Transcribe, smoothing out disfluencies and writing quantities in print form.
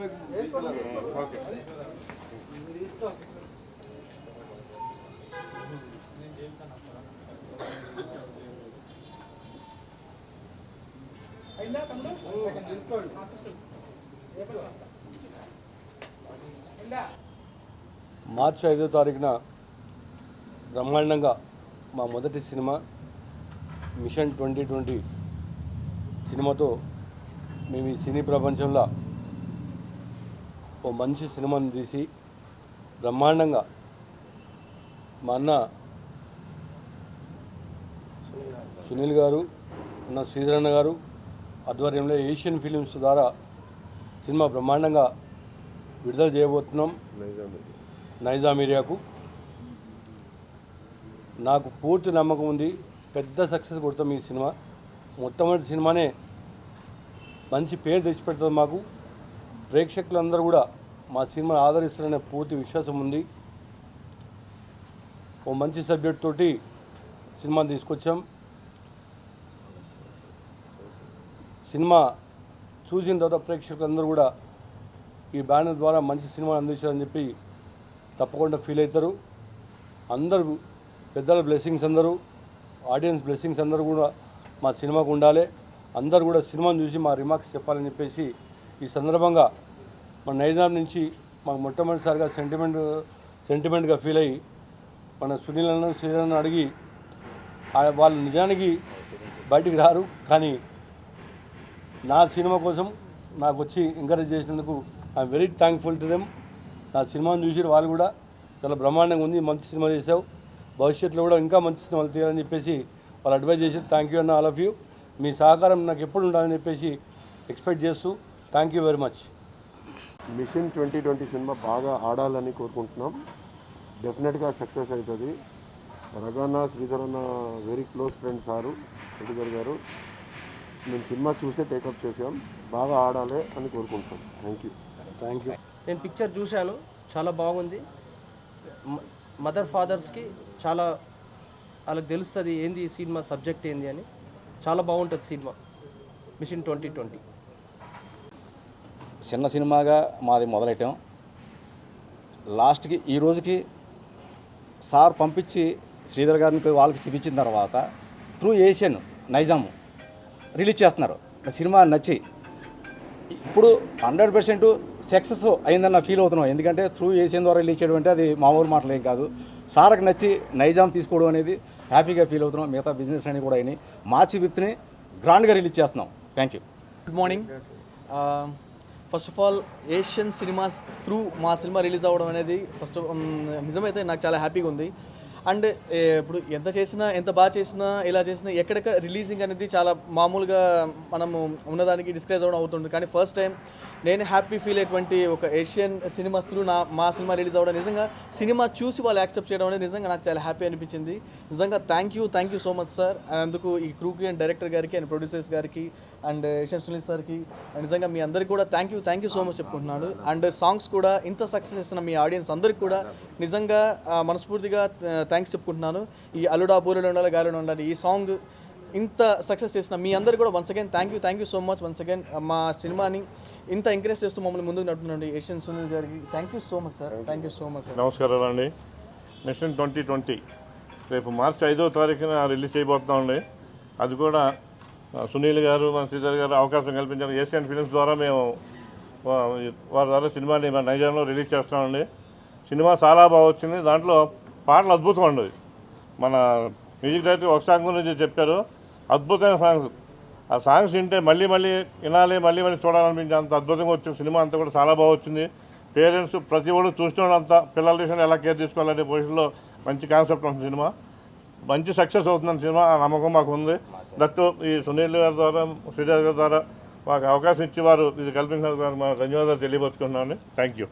మార్చి 5వ తారీఖున బ్రహ్మాండంగా మా మొదటి సినిమా మిషన్ 2020 సినిమాతో మేము ఈ సినీ ప్రపంచంలో ఓ మంచి సినిమాను తీసి బ్రహ్మాండంగా మా అన్న సునీల్ గారు అన్న శ్రీధరన్న గారు ఆధ్వర్యంలో ఏషియన్ ఫిలిమ్స్ ద్వారా సినిమా బ్రహ్మాండంగా విడుదల చేయబోతున్నాం నైజాం ఏరియాకు. నాకు పూర్తి నమ్మకం ఉంది, పెద్ద సక్సెస్ కొడతాం ఈ సినిమా. మొట్టమొదటి సినిమానే మంచి పేరు తెచ్చిపెడుతుంది మాకు. ప్రేక్షకులందరూ కూడా మా సినిమా ఆదరిస్తారనే పూర్తి విశ్వాసం ఉంది. ఓ మంచి సబ్జెక్ట్ తోటి సినిమా తీసుకొచ్చాం. సినిమా చూసిన తర్వాత ప్రేక్షకులందరూ కూడా ఈ బ్యానర్ ద్వారా మంచి సినిమా అందించారని చెప్పి తప్పకుండా ఫీల్ అవుతారు. అందరూ పెద్దల బ్లెస్సింగ్స్, అందరూ ఆడియన్స్ బ్లెస్సింగ్స్ అందరూ కూడా మా సినిమాకు ఉండాలి. అందరూ కూడా సినిమాను చూసి మా రిమార్క్స్ చెప్పాలని చెప్పేసి ఈ సందర్భంగా మన నైజాం నుంచి మాకు మొట్టమొదటిసారిగా సెంటిమెంట్గా ఫీల్ అయ్యి మన సునీల్ అన్న శ్రీధరన్న అడిగి వాళ్ళు నిజానికి బయటికి రారు, కానీ నా సినిమా కోసం నాకు వచ్చి ఎంకరేజ్ చేసినందుకు I'm very thankful to them. నా సినిమాను చూసి వాళ్ళు కూడా చాలా బ్రహ్మాండంగా ఉంది, మంచి సినిమా చేసావు, భవిష్యత్తులో కూడా ఇంకా మంచి సినిమాలు తీయాలని చెప్పేసి వాళ్ళు అడ్వైజ్ చేసి థ్యాంక్ యూ అన్న ఆల్ ఆఫ్ యూ. మీ సహకారం నాకు ఎప్పుడు ఉండాలని చెప్పేసి ఎక్స్పెక్ట్ చేస్తూ thank you very much. Mission 2020 cinema బాగా ఆడాలని కోరుకుంటున్నాం. డెఫినెట్గా సక్సెస్ అవుతుంది. రఘన్న శ్రీధరన్న very close friend sir Reddy గారు. మేము సినిమా చూసే టేకప్ చేసాం. బాగా ఆడాలి అని కోరుకుంటున్నాం. Thank you. నేను పిక్చర్ చూశాను, చాలా బాగుంది. మదర్ ఫాదర్స్కి చాలా వాళ్ళకి తెలుస్తుంది ఏంది సినిమా సబ్జెక్ట్ ఏంది అని. చాలా బాగుంటుంది సినిమా మిషన్ 2020. చిన్న సినిమాగా మాది మొదలెట్టాం. లాస్ట్కి ఈ రోజుకి సార్ పంపించి శ్రీధర్ గారికి వాళ్ళకి చూపించిన తర్వాత త్రూ ఏషియన్ నైజాం రిలీజ్ చేస్తున్నారు. సినిమా నచ్చి ఇప్పుడు 100% సక్సెస్ అయిందన్న ఫీల్ అవుతున్నాం. ఎందుకంటే త్రూ ఏషియన్ ద్వారా రిలీజ్ చేయడం అంటే అది మామూలు మాటలు ఏం కాదు. సార్కి నచ్చి నైజాం తీసుకోవడం అనేది హ్యాపీగా ఫీల్ అవుతున్నాం. మిగతా బిజినెస్ అన్నీ కూడా అయినాయి. మార్చి 5ని గ్రాండ్గా రిలీజ్ చేస్తున్నాం. Thank you. Good morning. First of all Asian cinemas through మా సినిమా రిలీజ్ అవ్వడం అనేది నిజమైతే నాకు చాలా హ్యాపీగా ఉంది. అండ్ ఇప్పుడు ఎంత చేసినా, ఎంత బాగా చేసినా, ఇలా చేసినా ఎక్కడెక్కడ రిలీజింగ్ అనేది చాలా మామూలుగా మనము ఉన్నదానికి డిస్కరేజ్ అవ్వడం అవుతుంది. కానీ ఫస్ట్ టైం నేను హ్యాపీ ఫీల్ అయ్యేటువంటి ఒక ఏషియన్ సినిమాస్ త్రూ మా సినిమా రిలీజ్ అవ్వడం, నిజంగా సినిమా చూసి వాళ్ళు యాక్సెప్ట్ చేయడం అనేది నిజంగా నాకు చాలా హ్యాపీ అనిపించింది. నిజంగా thank you so much sir. అందుకు ఈ క్రూకి అండ్ డైరెక్టర్ గారికి అండ్ ప్రొడ్యూసర్స్ గారికి అండ్ ఏషియన్ సునీల్ సార్కి నిజంగా మీ అందరికీ కూడా థ్యాంక్ యూ సో మచ్ చెప్పుకుంటున్నాను. అండ్ సాంగ్స్ కూడా ఇంత సక్సెస్ చేస్తున్న మీ ఆడియన్స్ అందరికీ కూడా నిజంగా మనస్ఫూర్తిగా థ్యాంక్స్ చెప్పుకుంటున్నాను. ఈ అల్లుడా బూరెలు ఉండాలి గాలిలో ఉండాలి ఈ సాంగ్ ఇంత సక్సెస్ చేసిన మీ అందరికీ కూడా once again thank you so much. Once again మా సినిమాని ఇంత ఎంకరేజ్ చేస్తూ మమ్మల్ని ముందుకు నడుపుతున్నాండి ఏషియన్ సునీల్ గారికి thank you so much sir. Thank you so much sir. నమస్కారాలు అండి. మిషన్ 2020 రేపు మార్చి 5వ తారీఖున రిలీజ్ చేయబోతున్నామండి. అది కూడా సునీల్ గారు, మన శ్రీధర్ గారు అవకాశం కల్పించారు. ఏషియన్ ఫిలిమ్స్ ద్వారా మేము వారి ద్వారా సినిమాని మన నైజాంలో రిలీజ్ చేస్తున్నామండి. సినిమా చాలా బాగా వచ్చింది. దాంట్లో పాటలు అద్భుతం అండి. మన మ్యూజిక్ డైరెక్టర్ ఒక సాంగ్ గురించి చెప్పారు, అద్భుతమైన సాంగ్స్. ఆ సాంగ్స్ వింటే మళ్ళీ వినాలి, మళ్ళీ చూడాలనిపించే అంత అద్భుతంగా వచ్చింది. సినిమా అంతా కూడా చాలా బాగా వచ్చింది. పేరెంట్స్ ప్రతి ఒళ్ళు చూస్తున్నంత పిల్లల విషయంలో ఎలా కేర్ తీసుకోవాలనే పొజిషన్లో మంచి కాన్సెప్ట్ ఉంటుంది సినిమా. మంచి సక్సెస్ అవుతుందని సినిమా ఆ నమ్మకం మాకు ఉంది. దట్టు ఈ సునీల్ గారి ద్వారా, శ్రీధర్ గారి ద్వారా మాకు అవకాశం ఇచ్చి వారు ఇది కల్పించినందుకు ధన్యవాదాలు తెలియపరుచుకుంటున్నాను. Thank you.